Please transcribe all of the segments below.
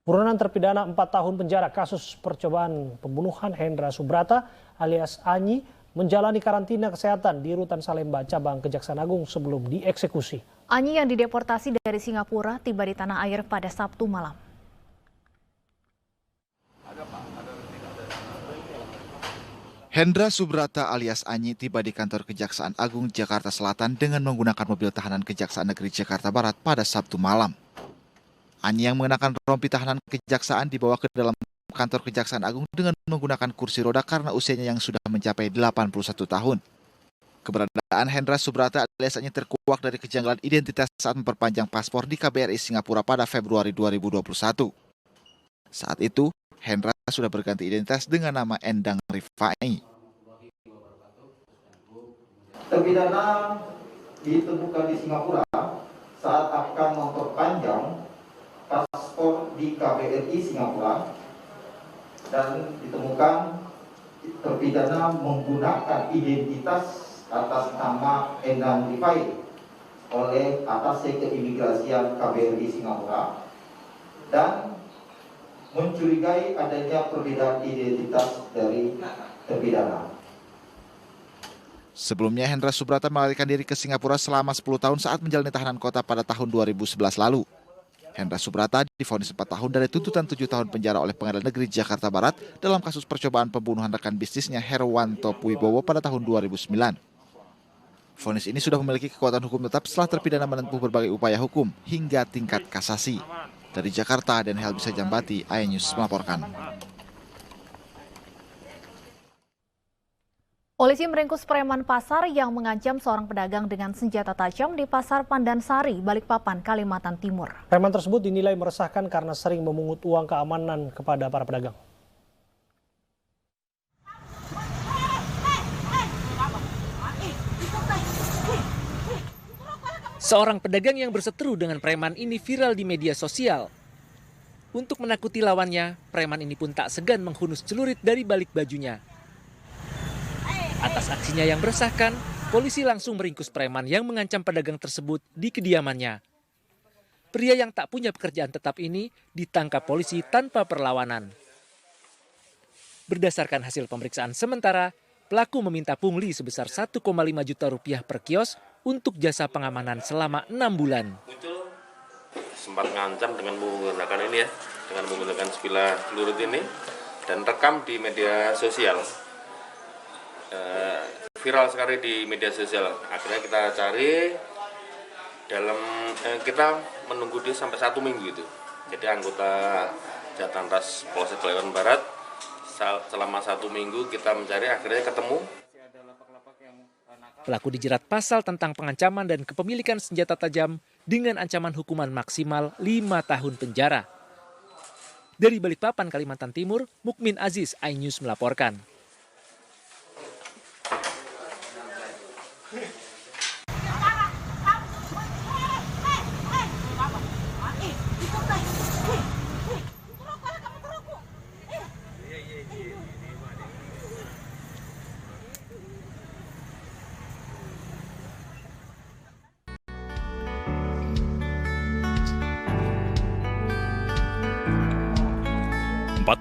Buronan terpidana 4 tahun penjara kasus percobaan pembunuhan Hendra Subrata alias Anyi menjalani karantina kesehatan di Rutan Salemba, Cabang Kejaksaan Agung sebelum dieksekusi. Anyi yang dideportasi dari Singapura tiba di tanah air pada Sabtu malam. Hendra Subrata alias Anyi tiba di kantor Kejaksaan Agung Jakarta Selatan dengan menggunakan mobil tahanan Kejaksaan Negeri Jakarta Barat pada Sabtu malam. Anyi yang mengenakan rompi tahanan kejaksaan dibawa ke dalam kantor Kejaksaan Agung dengan menggunakan kursi roda karena usianya yang sudah mencapai 81 tahun. Keberadaan Hendra Subrata alias Anyi terkuak dari kejanggalan identitas saat memperpanjang paspor di KBRI Singapura pada Februari 2021. Saat itu, Hendra sudah berganti identitas dengan nama Endang Rifai. Terpidana ditemukan di Singapura saat akan memperpanjang paspor di KBRI Singapura dan ditemukan terpidana menggunakan identitas atas nama Endang Rifai oleh atasé keimigrasian KBRI Singapura dan mencurigai adanya perbedaan identitas dari terpidana. Sebelumnya, Hendra Subrata melarikan diri ke Singapura selama 10 tahun saat menjalani tahanan kota pada tahun 2011 lalu. Hendra Subrata divonis 4 tahun dari tuntutan 7 tahun penjara oleh Pengadilan Negeri Jakarta Barat dalam kasus percobaan pembunuhan rekan bisnisnya Herwanto Wibowo pada tahun 2009. Vonis ini sudah memiliki kekuatan hukum tetap setelah terpidana menempuh berbagai upaya hukum hingga tingkat kasasi. Dari Jakarta, dan Helbisa Jambati, iNews melaporkan. Polisi meringkus preman pasar yang mengancam seorang pedagang dengan senjata tajam di Pasar Pandansari, Balikpapan, Kalimantan Timur. Preman tersebut dinilai meresahkan karena sering memungut uang keamanan kepada para pedagang. Seorang pedagang yang berseteru dengan preman ini viral di media sosial. Untuk menakuti lawannya, preman ini pun tak segan menghunus celurit dari balik bajunya. Atas aksinya yang meresahkan, polisi langsung meringkus preman yang mengancam pedagang tersebut di kediamannya. Pria yang tak punya pekerjaan tetap ini ditangkap polisi tanpa perlawanan. Berdasarkan hasil pemeriksaan sementara, pelaku meminta pungli sebesar 1,5 juta rupiah per kios untuk jasa pengamanan selama 6 bulan. Sempat ngancam dengan menggunakan ini ya, dengan menggunakan sebilah celurit ini dan rekam di media sosial. Viral sekali di media sosial. Akhirnya kita cari kita menunggu dia sampai 1 minggu itu. Jadi anggota Jatanras Polsek Sleman Barat selama 1 minggu kita mencari, akhirnya ketemu. Pelaku dijerat pasal tentang pengancaman dan kepemilikan senjata tajam dengan ancaman hukuman maksimal 5 tahun penjara. Dari Balikpapan, Kalimantan Timur, Mukmin Aziz, iNews melaporkan.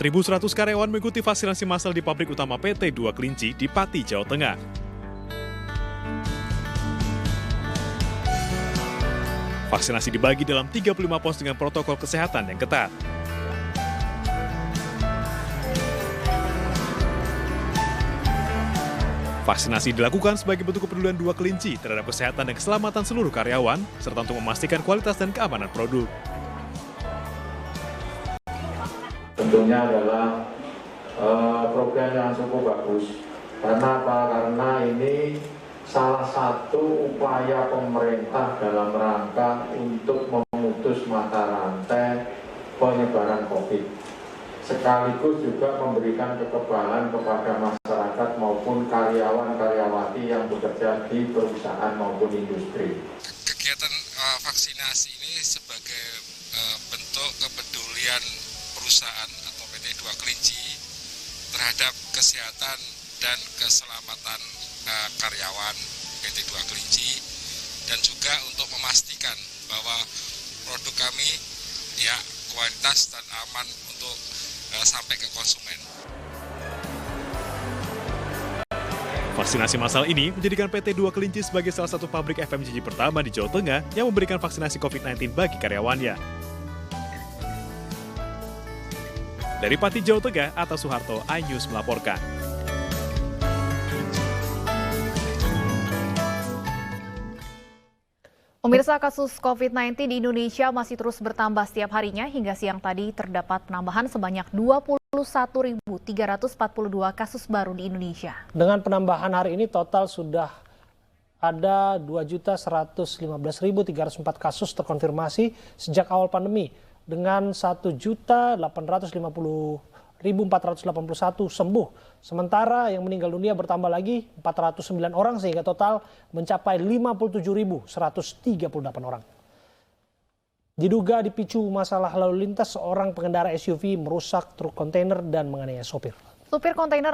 .100 karyawan mengikuti vaksinasi massal di pabrik utama PT 2 Kelinci di Pati, Jawa Tengah. Vaksinasi dibagi dalam 35 pos dengan protokol kesehatan yang ketat. Vaksinasi dilakukan sebagai bentuk kepedulian 2 Kelinci terhadap kesehatan dan keselamatan seluruh karyawan, serta untuk memastikan kualitas dan keamanan produk. Tentunya adalah program yang cukup bagus. Karena apa? Karena ini salah satu upaya pemerintah dalam rangka untuk memutus mata rantai penyebaran COVID. Sekaligus juga memberikan kekebalan kepada masyarakat maupun karyawan-karyawati yang bekerja di perusahaan maupun industri. Kegiatan vaksinasi ini sebagai bentuk kepedulian perusahaan atau PT 2 Kelinci terhadap kesehatan dan keselamatan karyawan PT 2 Kelinci, dan juga untuk memastikan bahwa produk kami ya berkualitas dan aman untuk sampai ke konsumen. Vaksinasi massal ini menjadikan PT Dua Kelinci sebagai salah satu pabrik FMCG pertama di Jawa Tengah yang memberikan vaksinasi COVID-19 bagi karyawannya. Dari Pati, Jawa Tengah, Atta Soeharto, iNews melaporkan. Pemirsa, kasus COVID-19 di Indonesia masih terus bertambah setiap harinya. Hingga siang tadi terdapat penambahan sebanyak 21.342 kasus baru di Indonesia. Dengan penambahan hari ini total sudah ada 2.115.304 kasus terkonfirmasi sejak awal pandemi, dengan 1.850.481 sembuh. Sementara yang meninggal dunia bertambah lagi 409 orang sehingga total mencapai 57.138 orang. Diduga dipicu masalah lalu lintas, seorang pengendara SUV merusak truk kontainer dan menganiaya sopir. Supir kontainer